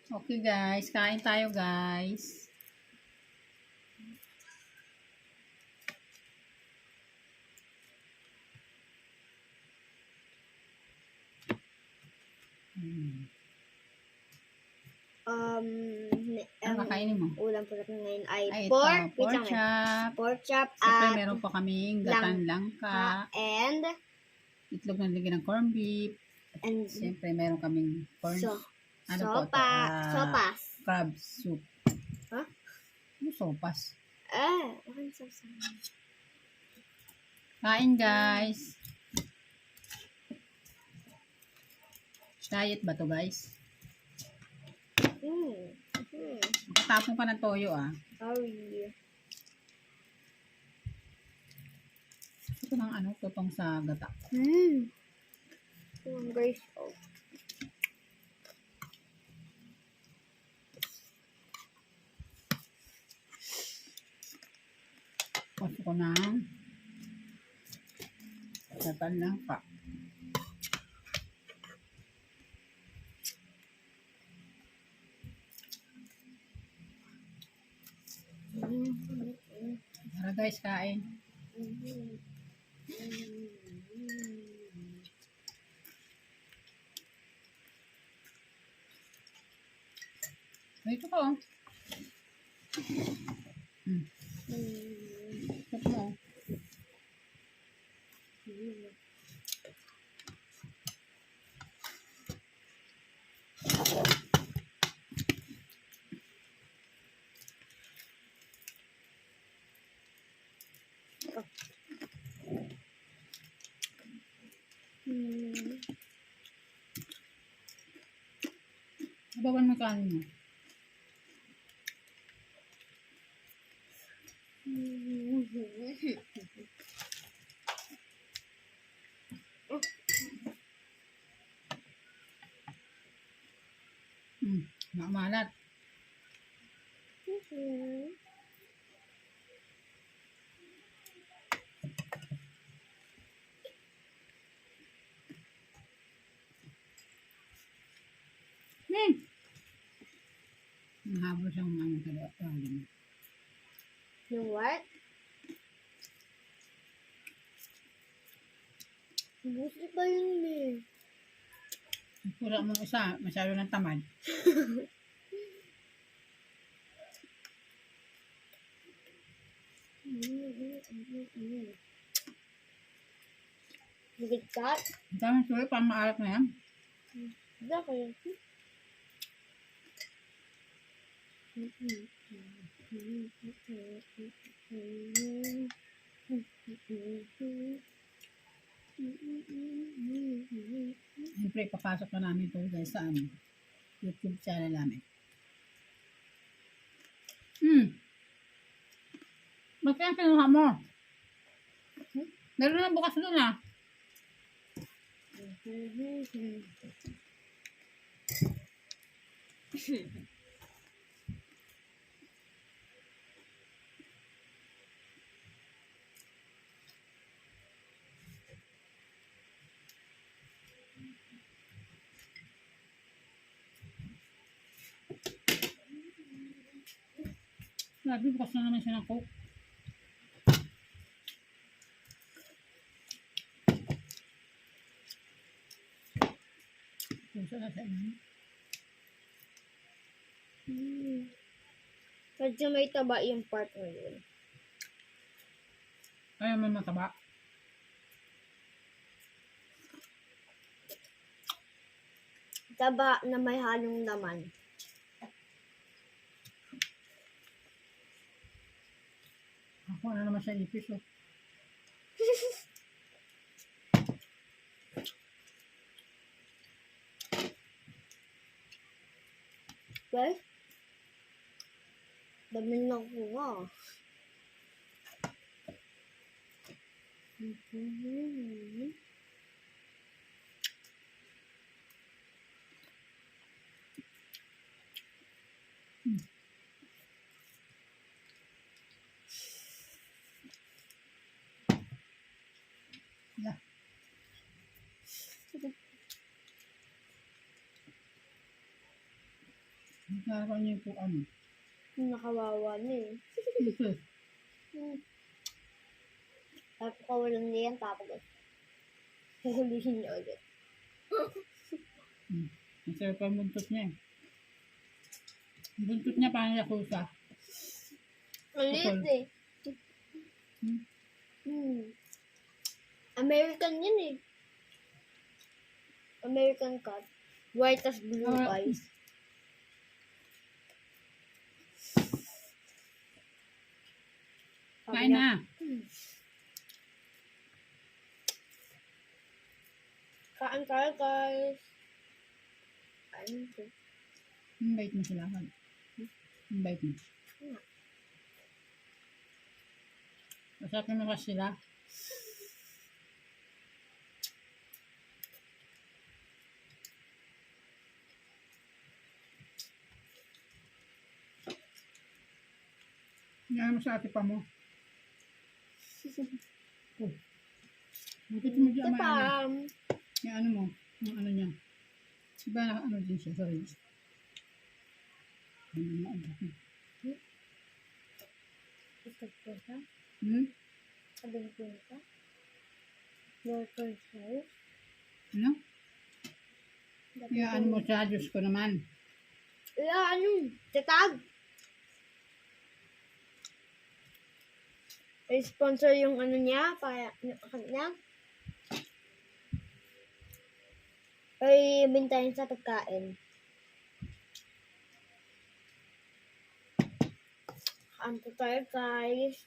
Okay guys, kain tayo guys. Ano kakainin mo? Ulam po natin ngayon ay Ay, pork. ito, pork chop. Pork chop Siyempre, at meron pa kaming gatan langka. and Itlog na ligyan ng corned beef. and Siyempre, meron kaming corn. Ano po ito? sopas. Crab soup. Huh? Ano sopas? Ano sopas? Kain guys. Diet ba to guys? Makatapon ka ng toyo Sorry. Ito ng tutong sa gata. Guys, Pasok ko ng gatan langka. Tara guys, kain. Ito ko. Ito mo. Abawan mo kanin mo. Mamalat. Mahabol siyang kalawa. Yung what? Gusto ba yun eh? Pura mo isa, masyado ng tamad. Higit ka? Ang daming sulit, pang maalat na yan. Hindi kayo. Siyempre, papasok na namin ito guys sa YouTube channel namin. Ba't yan kinuha mo? Meron na bukas doon Sabi, bukas na naman siya ng Coke. Puso na sa inyo. Medyo may taba yung part mo yun. Ayaw mo mataba. Taba na may halong laman. Ako na naman sa ipis. Guys, dami na kuha. Yeah. Nakaroon niyo po ano. Nakawawa na eh. Ito. Tapos kawalan niya yan, tapos huhulihin niya ulit. Masarap ang buntot niya eh. Ang buntot niya parang yakuza. Maliit eh. American yan eh. American cat. White as blue eyes. Kain na. Kain tayo guys. Kain ko. Invite mo sila. Invite mo. Masarap mo kasi sila. Ngayon mo sa ate pa mo. Oh. Bakit mo dyan may ano? Yung ano mo? Yung ano niya? Diba na ano din siya? Sorry. Ano na ano? Hmm? Sabihin ko ito. Worker size. Ano? Yung ano mo sa Diyos ko naman. Ano? Tatag. Sponsor yung ano niya, para yung kanya. Ay, bintayin sa pagkain. Kain po tayo, guys.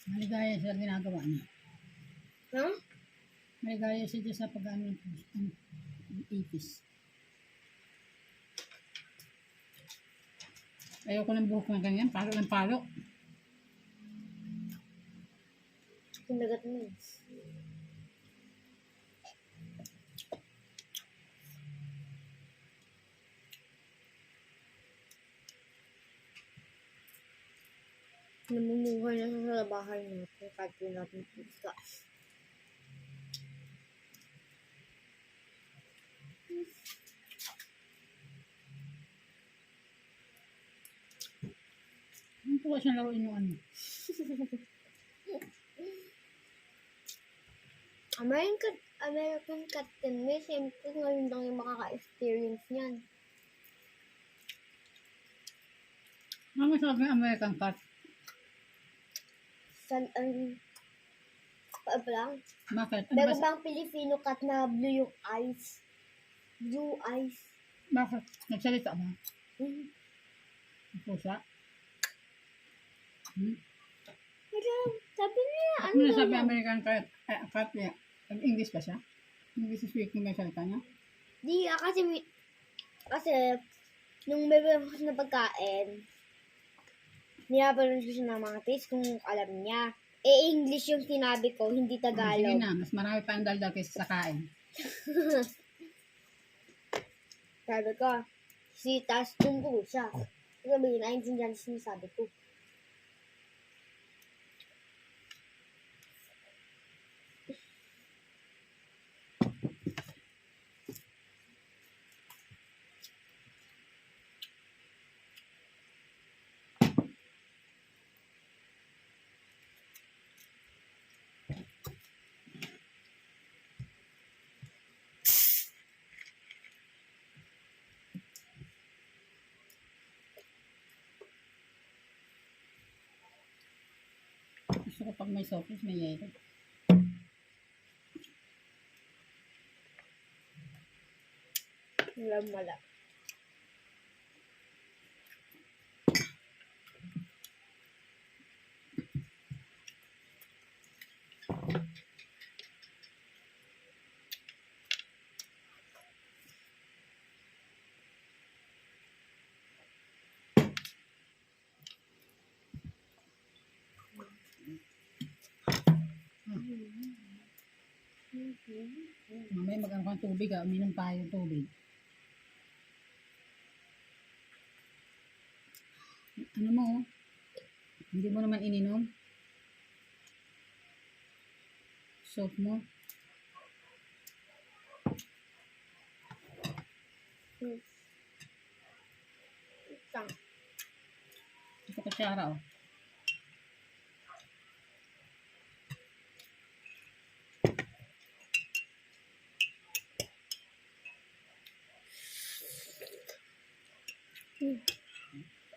Maligaya siya ginagawa niya. Ha? Maligaya siya dyan sa pag-ano ng ipis. Ayoko ng buhok na ganyan. Palo ng palo. Kinagat mo. Namumuhay na siya sa bahay natin kahit po natin pizza. Ano po kasi laruin yung ano? American cat din. May siyempre ngayon lang yung makaka-experience niyan. Ano sabi ng American cat? Lang. Bakit? Ano Meron ba? bang Filipino cat na blue yung eyes? Blue eyes. Bakit? Nagsalita ba? Mm. Ang pusa? Hmm? Pero, sabi niya, At ano mo nasabi daw? American cat? Cat niya. English ba siya? English speaking ba yung salita niya? Di, kasi, nung bebe ko na pagkain, niyabalan ko siya ng mga taste kung alam niya. English yung sinabi ko, hindi Sige Tagalog. na, mas marami pa ang daldal kaysa sa kain. Sabi ko, tas tungko siya. Sabi, naintindihan siya sinasabi ko. Gusto ko pag may sopis, may yelo. Wala. Mamaya mag-ano kang tubig uminom tayo ng tubig. Ano mo, hindi mo naman ininom? Soap mo? Isang. Ito kutsara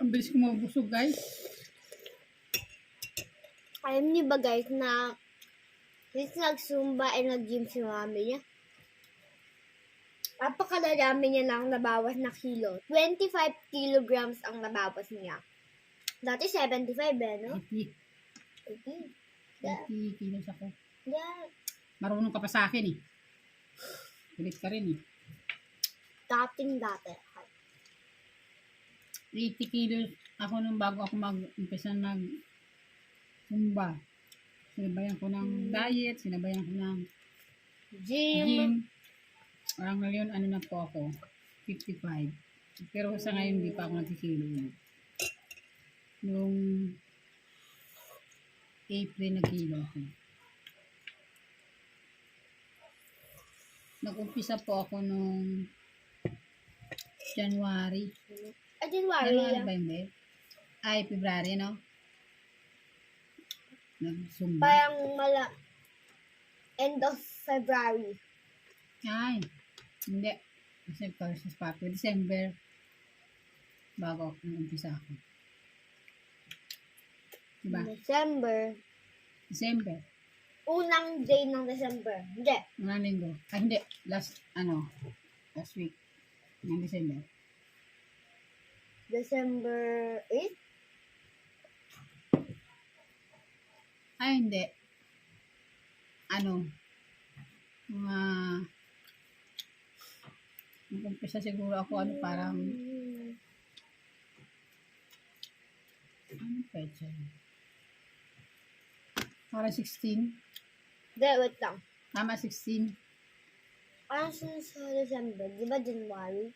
Ang bilis ko mabusog, guys. Alam niyo ba guys na since nag-zumba and nag-gym si mami niya, napakadami niya lang nabawas na kilo. 25 kilograms ang nabawas niya. Dati 75 no? 80. 80. Yeah. 80 kilos ako. Yeah. Marunong ka pa sa akin eh. Kulit ka rin eh. Dati. 80 kilos ako nung bago ako mag-umpisa zumba. Sinabayan ko ng diet, sinabayan ko ng gym. Parang ngayon, ano na po ako, 55. Pero sa ngayon, hindi pa ako nagkikilo ulit. Noong April, nagkilo ako. Nag-umpisa po ako nung January. January. Ba hindi? Ay, February, no? Nag-zumba. Parang end of February. Ay, hindi. Kasi Christmas party. December. Bago ako nag-umpisa ako. Diba? December. Unang day ng December. Hindi. Unang linggo. Ay, hindi. Last week. Ng December. December 8? Ay, hindi. Nag-umpisa siguro ako, parang, ano pecha? Parang 16. Hindi, wait lang. Tama, 16. Parang sa December. Di ba January?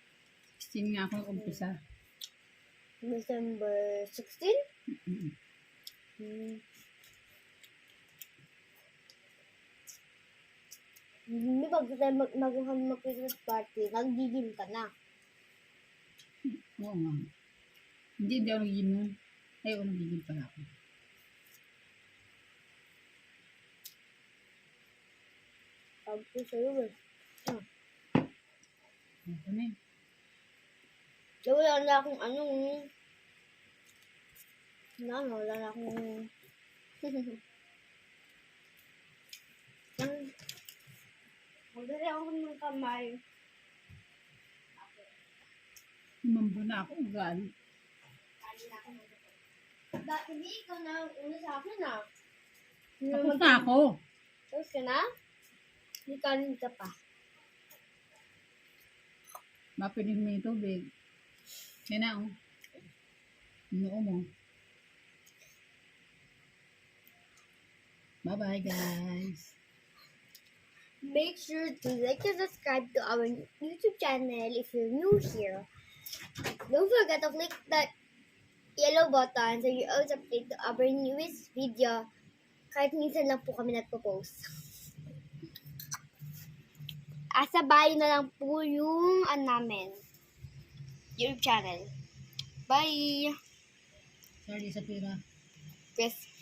16 nga ako nag-umpisa. December 16? Hindi ba tayo mag-Christmas party, nag-gym ka na. Oo nga. Hindi ako nag-gym nun. Ay, nag-gym pala ako. Sabi ko sa'yo eh. Ano na eh. Wala na akong wala na akong magdali ako ng kamay. Umamba na ako. Ugali. Dati ikaw na una sa akin ah. Tapos na ako. Tapos ka na? May kanin ka pa. Mapinig mo yung tubig. Yan na, oh. Noo mo. Bye-bye, guys. Make sure to like and subscribe to our YouTube channel if you're new here. Don't forget to click that yellow button so you also update to our newest video. Kahit minsan lang po kami nagpo-post. Asabay na lang po yung namin. YouTube channel. Bye! Sorry sa pira. Yes.